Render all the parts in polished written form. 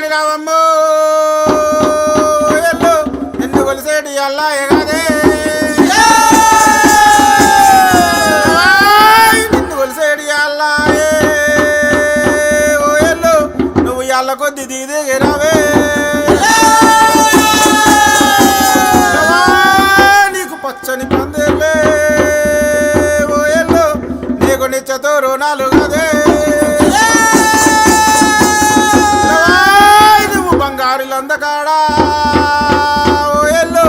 రాణి రావమ్మో ఎల్లు నిన్ను కొలిసేటి అల్లా ఎగాదే నిన్ను కొలిసేటి అల్లా ఓ ఎల్లు నువ్వు అల్ల కొద్ది దిగి రావే నీకు పచ్చని పందేలే ఓ ఎల్లు నీకు నిచ్చతో రుణాలు కదే అందకాడా ఓ ఎల్లు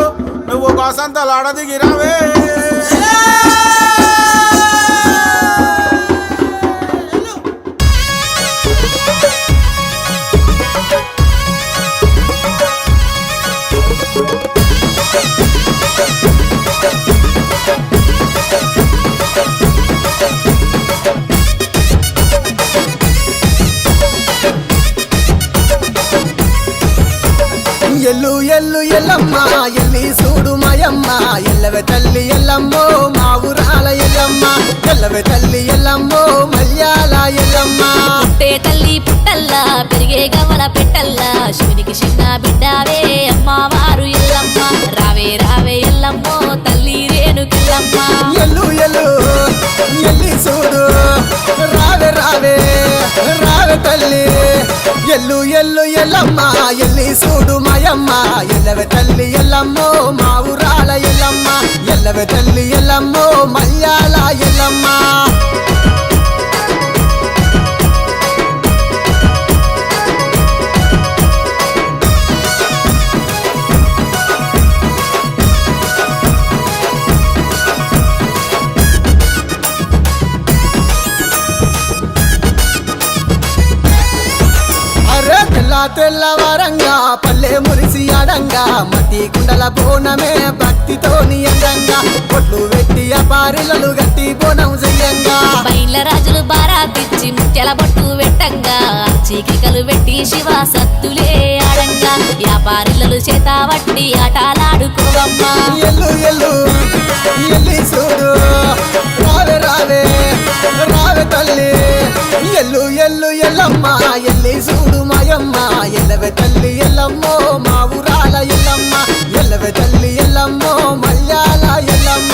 నువ్వు బాసంతలాడ దిగిరావే ఎల్లు ఎల్లు ఎల్లమ్మ ఎల్లి చూడు మాయమ్మ ఎల్లవే తల్లి ఎల్లమ్మో మా ఊరాల ఎల్లమ్మ ఎల్లవే తల్లి ఎల్లమ్మో మల్యాల ఎల్లమ్మ పుట్టే తల్లి పుట్టల్లా పెరిగే గమల పెట్టల్లా శివునికి చిన్న బిడ్డావే అమ్మవారు ఎల్లమ్మ రావే రావే ఎల్లమ్మో తల్లి రేణుకెల్లమ్మ ఎల్లు ఎల్లు ఎల్లి చూడు రావే రావే రావే తల్లి ఎల్లు ఎల్లు ఎల్లమ్మ ఎల్లి చూడు మాయమ్మ ఎల్లవే తల్లి ఎల్లమ్మో మా ఊరాల ఎల్లమ్మ ఎల్లవే తల్లి ఎల్లమ్మో మల్యాల ఎల్లమ్మ తెల్లవారంగా పల్లె మురిసి అడంగా మట్టి కుండల బోనమే భక్తితోని అందంగా పొట్లు వెట్టి అపారిలలు గట్టి బోనం చెయ్యంగా బయళ్ళ రాజులు బారాతిచ్చి ముత్యాల బొట్టు వెట్టంగా చీకికలు వెట్టి శివ సత్తులే ఆడంగా వ్యాపారిలలు చేత వట్టి ఆటలాడుకోవమ్మా ఎల్లు ఎల్లు ఎల్లి చూడు రావే రావే రావే తల్లి ఎల్లు ఎల్లు ఎల్లమ్మ ఎల్లి చూడు మాయమ్మ ఎల్లవే తల్లి ఎల్లమ్మో మా ఊరాల ఎల్లమ్మ ఎల్లవే తల్లి ఎల్లమ్మో మల్యాల ఎల్లమ్మ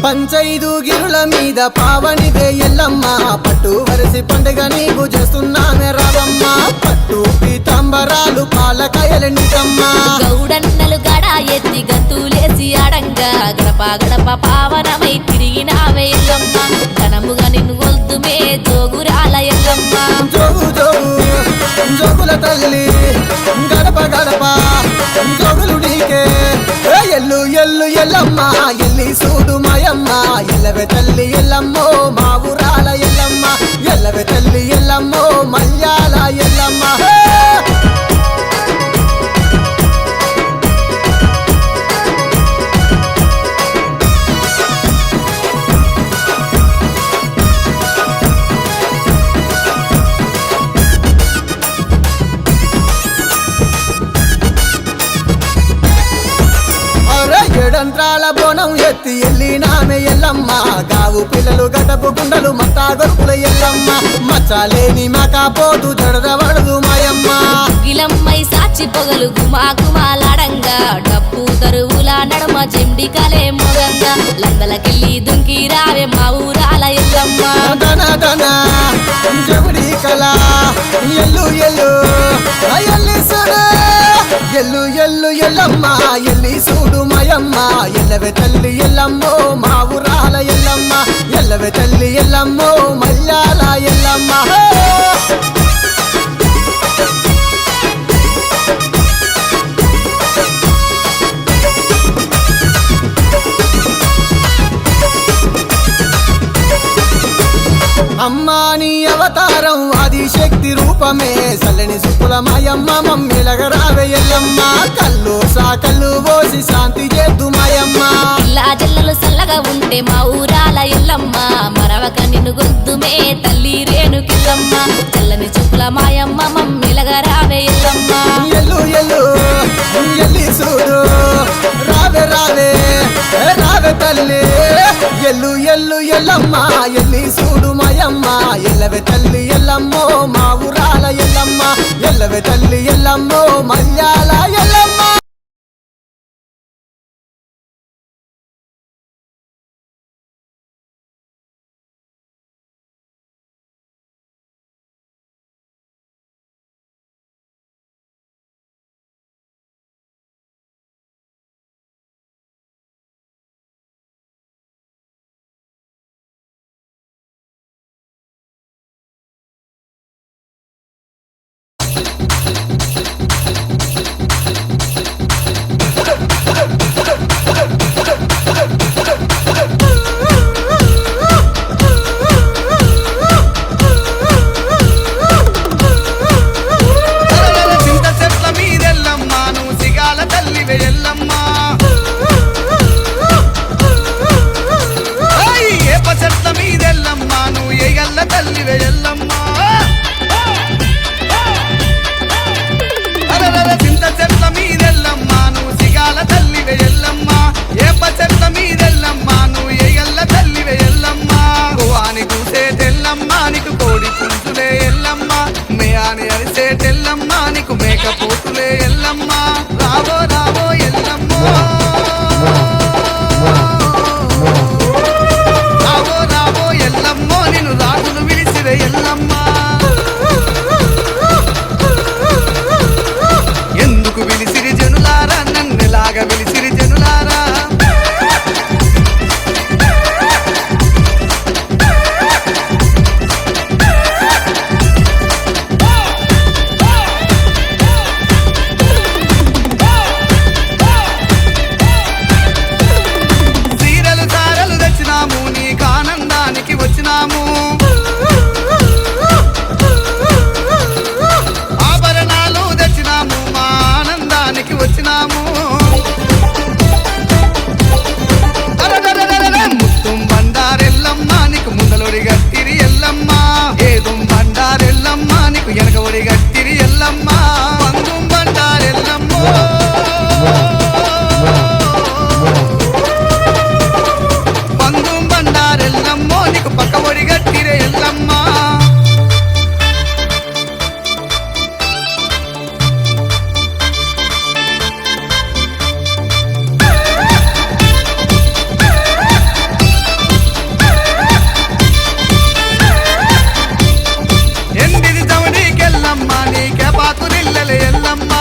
పంచైదు గిరుల మీద పావనిదే ఎల్లమ్మ పట్టు వరిసి పండుగ నీకు చేస్తున్నామే రావమ్మ పట్టు పీతాంబరాలు పాలకాయల నిజమ్మ గౌడన్నలు గడ ఎత్తి గంతులేసి ఆడంగా గడప గడప పావనమై తిరిగినావే ఎల్లమ్మ ఘనముగా నిన్ను గొల్తుమే జోగురాల ఎల్లమ్మ జోగు జోగు జోగుల తల్లి గడప గడప జోగులు నీకే ఎల్లు ఎల్లు ఎల్లమ్మ ఎల్లి చూడు మాయమ్మ ఎల్లవే తల్లి ఎల్లమ్మో మా ఊరాల ఎల్లమ్మ ఎల్లవే తల్లి ఎల్లమ్మో మల్యాల ఎల్లమ్మ ఏడంత్రాల బోనం ఎత్తి ఎల్లినామె ఎల్లమ్మ గావు పిల్లలు గడపు గుండలు మత్తా గొరుకుల ఎల్లమ్మ మచ్చలేని మకాపోటు జడదవడదు మాయమ్మ గిలమ్మై సాచి పొగలు గుమా గుమాలాడంగా డప్పు తరువుల నడమ చెండికలే మొగంగా లందలకెళ్ళి దుంకి రావే మా ఊరాల ఎల్లమ్మ దన దన జగుడి కళ ఎల్లు ఎల్లు ఎల్లి చూడు ఎల్లు ఎల్లు ఎల్లమ్మ ఎల్లి చూడు మాయమ్మ ఎల్లవే తల్లి ఎల్లమ్మో మా ఊరాల ఎల్లమ్మ ఎల్లవే తల్లి ఎల్లమ్మో మల్యాల ఎల్లమ్మ అమ్మా నీ అవతారం ఆదిశక్తి రూపమే చల్లని సుప్పుల మాయమ్మ మమ్మిలగరావే ఎల్లమ్మ కళ్ళు సాకళ్ళు పోసి శాంతి చేద్దు మాయమ్మ ఇలా జల్లలు సల్లగా ఉంటే మా ఊరాల ఎల్లమ్మ మరవక నిన్ను గొద్దుమే తల్లి రేణుకెల్లమ్మ చల్లని చూపుల మాయమ్మ మమ్మిలగరావే ఎల్లమ్మ ఎల్లు ఎల్లు ఎల్లు ఎల్లు ఎల్లమ్మ ఎల్లి చూడు మాయమ్మ ఎల్లవే తల్లి ఎల్లమ్మో మా ఊరాల ఎల్లమ్మ ఎల్లవే తల్లి ఎల్లమ్మో మల్యాల ఎల్లమ్మ మేకపోతులే ఎల్లమ్మ రావో రావో ఎల్లమ్మో రావో రావో ఎల్లమ్మో నిన్ను రాజులు విలిసిరే ఎల్లమ్మ ఎందుకు విలిసిరి జనులారా నన్నెలాగా విలిసిరి జనులారా ఆభరణాలు తెచ్చినాము మా ఆనందానికి వచ్చినాము ముత్తుం బండారెల్లమ్మ నీకు ముందలొడి గట్టిరి ఎల్లమ్మ ఏదుం బండారెల్లమ్మ నీకు వెనకఒడి గట్టిరి ఎల్లమ్మ పందుం బండారెల్లమ్మ పందుం బండారెల్లమ్మో నీకు పక్కఒడి గట్టిరే ఎల్లమ్మ ఎండిది చవడికెల్లమ్మ నీకే పాకురిల్లెలే ఎల్లమ్మ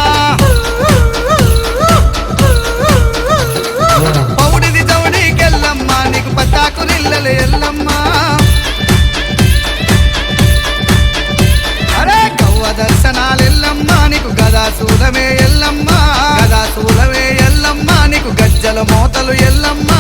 పౌడిది చవడికెల్లమ్మ నీకు పచ్చాకురిల్లెలే ఎల్లమ్మ అరే కవ్వ దర్శనాలెల్లమ్మ నీకు గదా శూలమే ఎల్లమ్మ గదా శూలమే ఎల్లమ్మ నీకు గజ్జల మోతలు ఎల్లమ్మ